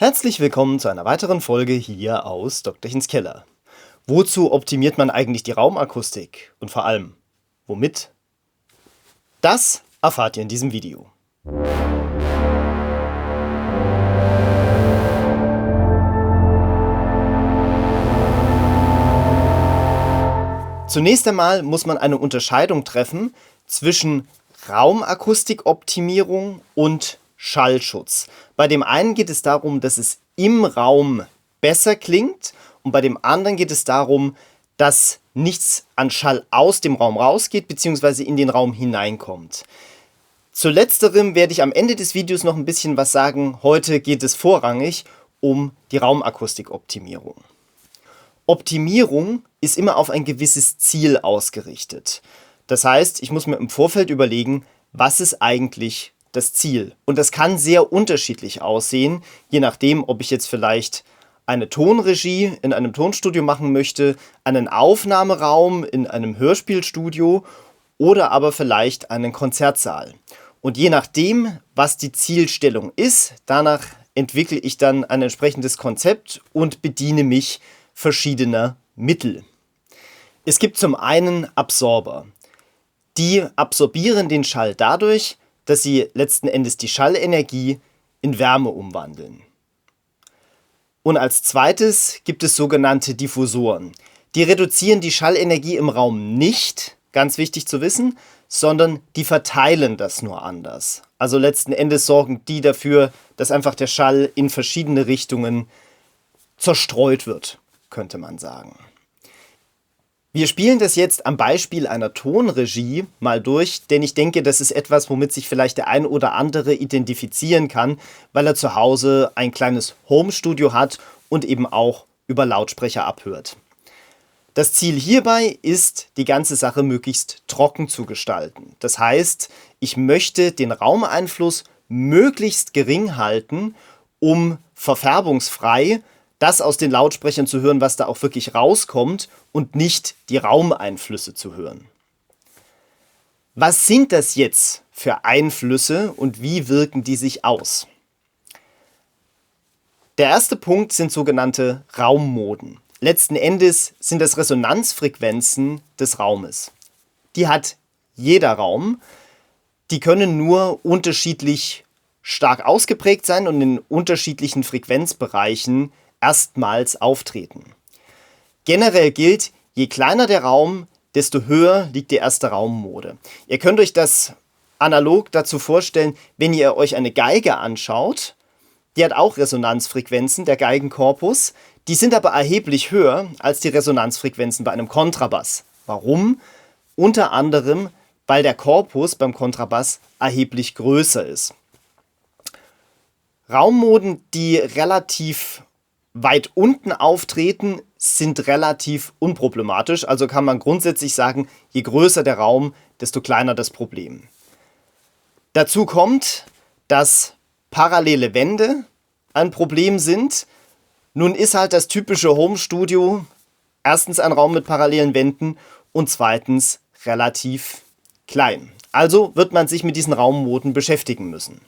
Herzlich willkommen zu einer weiteren Folge hier aus Dr. Chens Keller. Wozu optimiert man eigentlich die Raumakustik? Und vor allem, womit? Das erfahrt ihr in diesem Video. Zunächst einmal muss man eine Unterscheidung treffen zwischen Raumakustikoptimierung und Schallschutz. Bei dem einen geht es darum, dass es im Raum besser klingt, und bei dem anderen geht es darum, dass nichts an Schall aus dem Raum rausgeht bzw. in den Raum hineinkommt. Zu letzterem werde ich am Ende des Videos noch ein bisschen was sagen. Heute geht es vorrangig um die Raumakustikoptimierung. Optimierung ist immer auf ein gewisses Ziel ausgerichtet. Das heißt, ich muss mir im Vorfeld überlegen, was ist eigentlich das Ziel? Und das kann sehr unterschiedlich aussehen, je nachdem, ob ich jetzt vielleicht eine Tonregie in einem Tonstudio machen möchte, einen Aufnahmeraum in einem Hörspielstudio oder aber vielleicht einen Konzertsaal. Und je nachdem, was die Zielstellung ist, danach entwickle ich dann ein entsprechendes Konzept und bediene mich verschiedener Mittel. Es gibt zum einen Absorber. Die absorbieren den Schall dadurch, dass sie letzten Endes die Schallenergie in Wärme umwandeln. Und als zweites gibt es sogenannte Diffusoren. Die reduzieren die Schallenergie im Raum nicht, ganz wichtig zu wissen, sondern die verteilen das nur anders. Also letzten Endes sorgen die dafür, dass einfach der Schall in verschiedene Richtungen zerstreut wird, könnte man sagen. Wir spielen das jetzt am Beispiel einer Tonregie mal durch, denn ich denke, das ist etwas, womit sich vielleicht der ein oder andere identifizieren kann, weil er zu Hause ein kleines Homestudio hat und eben auch über Lautsprecher abhört. Das Ziel hierbei ist, die ganze Sache möglichst trocken zu gestalten. Das heißt, ich möchte den Raumeinfluss möglichst gering halten, um verfärbungsfrei das aus den Lautsprechern zu hören, was da auch wirklich rauskommt und nicht die Raumeinflüsse zu hören. Was sind das jetzt für Einflüsse und wie wirken die sich aus? Der erste Punkt sind sogenannte Raummoden. Letzten Endes sind das Resonanzfrequenzen des Raumes. Die hat jeder Raum. Die können nur unterschiedlich stark ausgeprägt sein und in unterschiedlichen Frequenzbereichen erstmals auftreten. Generell gilt, je kleiner der Raum, desto höher liegt die erste Raummode. Ihr könnt euch das analog dazu vorstellen, wenn ihr euch eine Geige anschaut. Die hat auch Resonanzfrequenzen, der Geigenkorpus. Die sind aber erheblich höher als die Resonanzfrequenzen bei einem Kontrabass. Warum? Unter anderem, weil der Korpus beim Kontrabass erheblich größer ist. Raummoden, die relativ weit unten auftreten, sind relativ unproblematisch. Also kann man grundsätzlich sagen, je größer der Raum, desto kleiner das Problem. Dazu kommt, dass parallele Wände ein Problem sind. Nun ist halt das typische Homestudio erstens ein Raum mit parallelen Wänden und zweitens relativ klein. Also wird man sich mit diesen Raummoden beschäftigen müssen.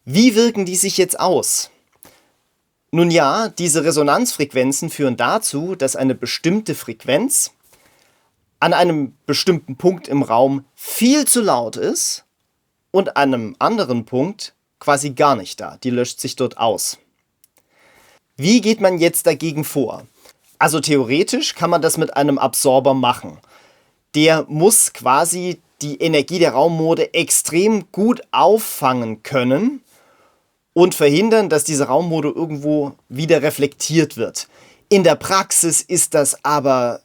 Wie wirken die sich jetzt aus? Nun ja, diese Resonanzfrequenzen führen dazu, dass eine bestimmte Frequenz an einem bestimmten Punkt im Raum viel zu laut ist und an einem anderen Punkt quasi gar nicht da. Die löscht sich dort aus. Wie geht man jetzt dagegen vor? Also theoretisch kann man das mit einem Absorber machen. Der muss quasi die Energie der Raummode extrem gut auffangen können und verhindern, dass diese Raummode irgendwo wieder reflektiert wird. In der Praxis ist das aber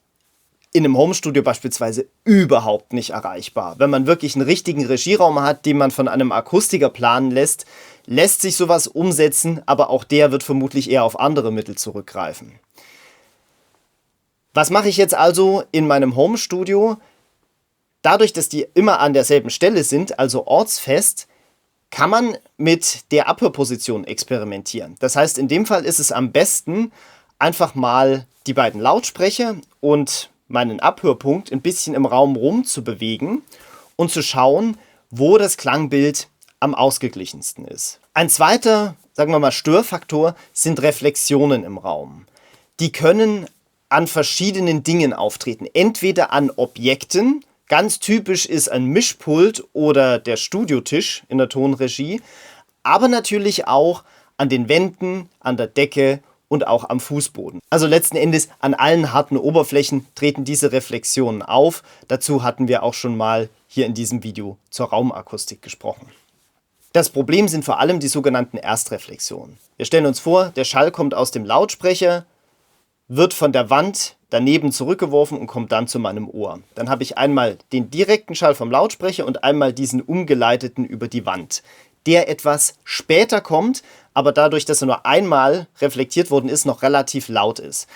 in einem Homestudio beispielsweise überhaupt nicht erreichbar. Wenn man wirklich einen richtigen Regieraum hat, den man von einem Akustiker planen lässt sich sowas umsetzen, aber auch der wird vermutlich eher auf andere Mittel zurückgreifen. Was mache ich jetzt also in meinem Homestudio? Dadurch, dass die immer an derselben Stelle sind, also ortsfest, kann man mit der Abhörposition experimentieren. Das heißt, in dem Fall ist es am besten, einfach mal die beiden Lautsprecher und meinen Abhörpunkt ein bisschen im Raum rum zu bewegen und zu schauen, wo das Klangbild am ausgeglichensten ist. Ein zweiter sagen wir mal, Störfaktor sind Reflexionen im Raum. Die können an verschiedenen Dingen auftreten. Entweder an Objekten, ganz typisch ist ein Mischpult oder der Studiotisch in der Tonregie, aber natürlich auch an den Wänden, an der Decke und auch am Fußboden. Also letzten Endes an allen harten Oberflächen treten diese Reflexionen auf. Dazu hatten wir auch schon mal hier in diesem Video zur Raumakustik gesprochen. Das Problem sind vor allem die sogenannten Erstreflexionen. Wir stellen uns vor, der Schall kommt aus dem Lautsprecher, wird von der Wand daneben zurückgeworfen und kommt dann zu meinem Ohr. Dann habe ich einmal den direkten Schall vom Lautsprecher und einmal diesen umgeleiteten über die Wand, der etwas später kommt, aber dadurch, dass er nur einmal reflektiert worden ist, noch relativ laut ist.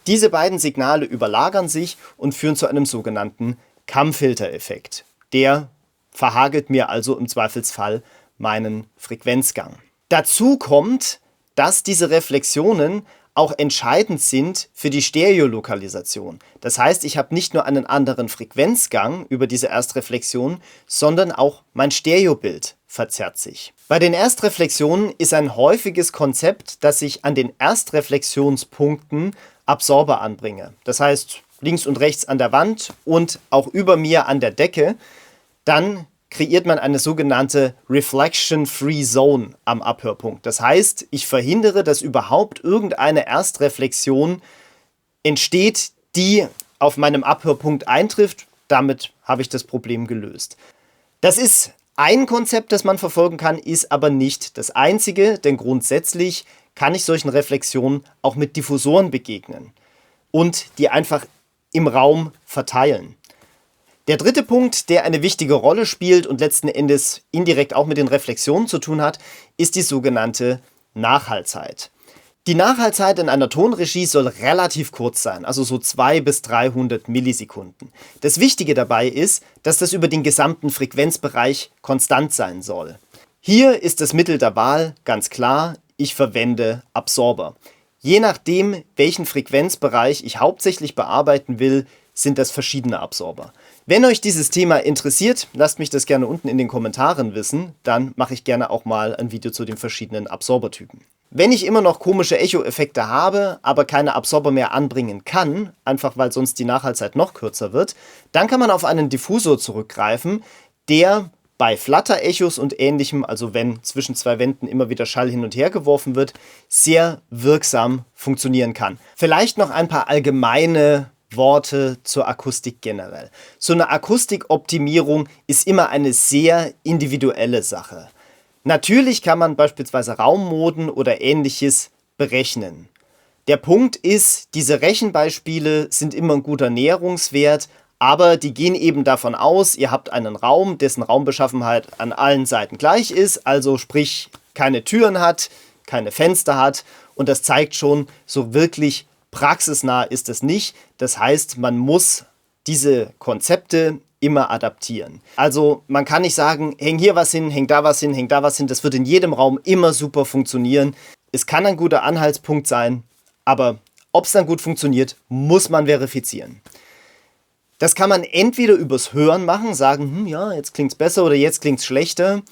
Diese beiden Signale überlagern sich und führen zu einem sogenannten Kammfiltereffekt. Der verhagelt mir also im Zweifelsfall meinen Frequenzgang. Dazu kommt, dass diese Reflexionen auch entscheidend sind für die Stereolokalisation. Das heißt, ich habe nicht nur einen anderen Frequenzgang über diese Erstreflexion, sondern auch mein Stereobild verzerrt sich. Bei den Erstreflexionen ist ein häufiges Konzept, dass ich an den Erstreflexionspunkten Absorber anbringe. Das heißt, links und rechts an der Wand und auch über mir an der Decke. Dann kreiert man eine sogenannte Reflection-Free Zone am Abhörpunkt. Das heißt, ich verhindere, dass überhaupt irgendeine Erstreflexion entsteht, die auf meinem Abhörpunkt eintrifft. Damit habe ich das Problem gelöst. Das ist ein Konzept, das man verfolgen kann, ist aber nicht das einzige, denn grundsätzlich kann ich solchen Reflexionen auch mit Diffusoren begegnen und die einfach im Raum verteilen. Der dritte Punkt, der eine wichtige Rolle spielt und letzten Endes indirekt auch mit den Reflexionen zu tun hat, ist die sogenannte Nachhallzeit. Die Nachhallzeit in einer Tonregie soll relativ kurz sein, also so 200 bis 300 Millisekunden. Das Wichtige dabei ist, dass das über den gesamten Frequenzbereich konstant sein soll. Hier ist das Mittel der Wahl ganz klar, ich verwende Absorber. Je nachdem, welchen Frequenzbereich ich hauptsächlich bearbeiten will, sind das verschiedene Absorber. Wenn euch dieses Thema interessiert, lasst mich das gerne unten in den Kommentaren wissen, dann mache ich gerne auch mal ein Video zu den verschiedenen Absorbertypen. Wenn ich immer noch komische Echo-Effekte habe, aber keine Absorber mehr anbringen kann, einfach weil sonst die Nachhallzeit noch kürzer wird, dann kann man auf einen Diffusor zurückgreifen, der bei Flutter-Echos und ähnlichem, also wenn zwischen zwei Wänden immer wieder Schall hin und her geworfen wird, sehr wirksam funktionieren kann. Vielleicht noch ein paar allgemeine Worte zur Akustik generell. So eine Akustikoptimierung ist immer eine sehr individuelle Sache. Natürlich kann man beispielsweise Raummoden oder ähnliches berechnen. Der Punkt ist, diese Rechenbeispiele sind immer ein guter Näherungswert, aber die gehen eben davon aus, ihr habt einen Raum, dessen Raumbeschaffenheit an allen Seiten gleich ist, also sprich keine Türen hat, keine Fenster hat, und das zeigt schon, so wirklich praxisnah ist es nicht. Das heißt, man muss diese Konzepte immer adaptieren. Also man kann nicht sagen, häng hier was hin, häng da was hin, häng da was hin. Das wird in jedem Raum immer super funktionieren. Es kann ein guter Anhaltspunkt sein, aber ob es dann gut funktioniert, muss man verifizieren. Das kann man entweder übers Hören machen, sagen, ja, jetzt klingt es besser oder jetzt klingt es schlechter.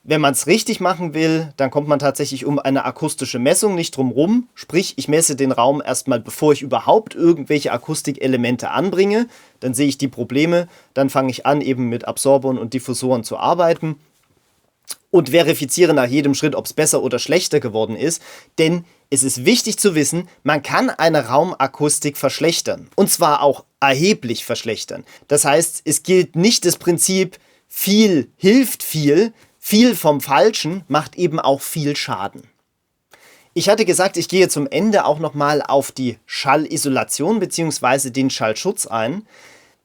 Wenn man es richtig machen will, dann kommt man tatsächlich um eine akustische Messung nicht drum rum. Sprich, ich messe den Raum erstmal, bevor ich überhaupt irgendwelche Akustikelemente anbringe. Dann sehe ich die Probleme, dann fange ich an, eben mit Absorbern und Diffusoren zu arbeiten und verifiziere nach jedem Schritt, ob es besser oder schlechter geworden ist. Denn es ist wichtig zu wissen, man kann eine Raumakustik verschlechtern. Und zwar auch erheblich verschlechtern. Das heißt, es gilt nicht das Prinzip, viel hilft viel. Viel vom Falschen macht eben auch viel Schaden. Ich hatte gesagt, ich gehe zum Ende auch nochmal auf die Schallisolation bzw. den Schallschutz ein.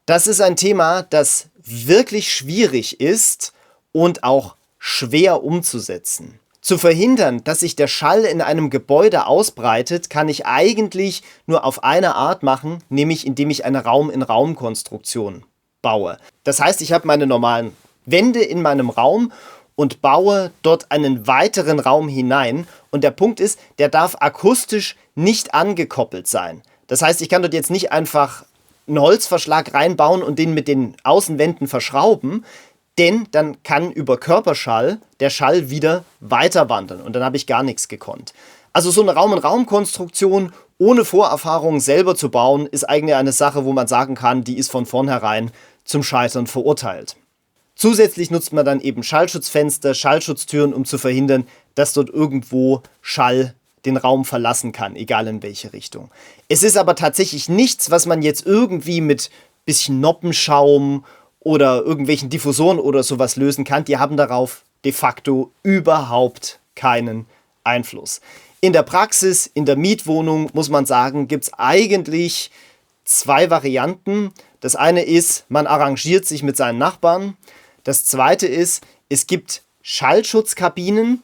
Das ist ein Thema, das wirklich schwierig ist und auch schwer umzusetzen. Zu verhindern, dass sich der Schall in einem Gebäude ausbreitet, kann ich eigentlich nur auf eine Art machen, nämlich indem ich eine Raum-in-Raum-Konstruktion baue. Das heißt, ich habe meine normalen Wände in meinem Raum und baue dort einen weiteren Raum hinein. Und der Punkt ist, der darf akustisch nicht angekoppelt sein. Das heißt, ich kann dort jetzt nicht einfach einen Holzverschlag reinbauen und den mit den Außenwänden verschrauben. Denn dann kann über Körperschall der Schall wieder weiter wandern und dann habe ich gar nichts gekonnt. Also so eine Raum-in-Raum-Konstruktion ohne Vorerfahrung selber zu bauen, ist eigentlich eine Sache, wo man sagen kann, die ist von vornherein zum Scheitern verurteilt. Zusätzlich nutzt man dann eben Schallschutzfenster, Schallschutztüren, um zu verhindern, dass dort irgendwo Schall den Raum verlassen kann, egal in welche Richtung. Es ist aber tatsächlich nichts, was man jetzt irgendwie mit bisschen Noppenschaum oder irgendwelchen Diffusoren oder sowas lösen kann. Die haben darauf de facto überhaupt keinen Einfluss. In der Praxis, in der Mietwohnung, muss man sagen, gibt es eigentlich zwei Varianten. Das eine ist, man arrangiert sich mit seinen Nachbarn. Das zweite ist, es gibt Schallschutzkabinen.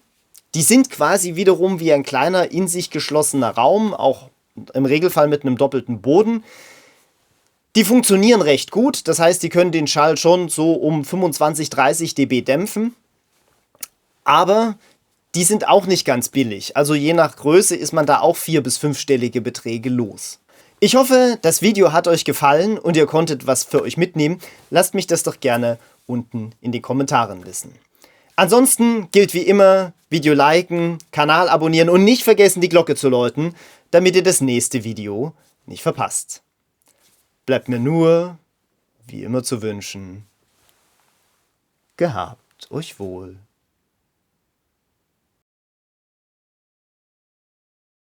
Die sind quasi wiederum wie ein kleiner, in sich geschlossener Raum, auch im Regelfall mit einem doppelten Boden. Die funktionieren recht gut, das heißt, die können den Schall schon so um 25, 30 dB dämpfen. Aber die sind auch nicht ganz billig. Also je nach Größe ist man da auch 4- bis 5-stellige Beträge los. Ich hoffe, das Video hat euch gefallen und ihr konntet was für euch mitnehmen. Lasst mich das doch gerne unten in den Kommentaren wissen. Ansonsten gilt wie immer, Video liken, Kanal abonnieren und nicht vergessen, die Glocke zu läuten, damit ihr das nächste Video nicht verpasst. Bleibt mir nur, wie immer zu wünschen, gehabt euch wohl.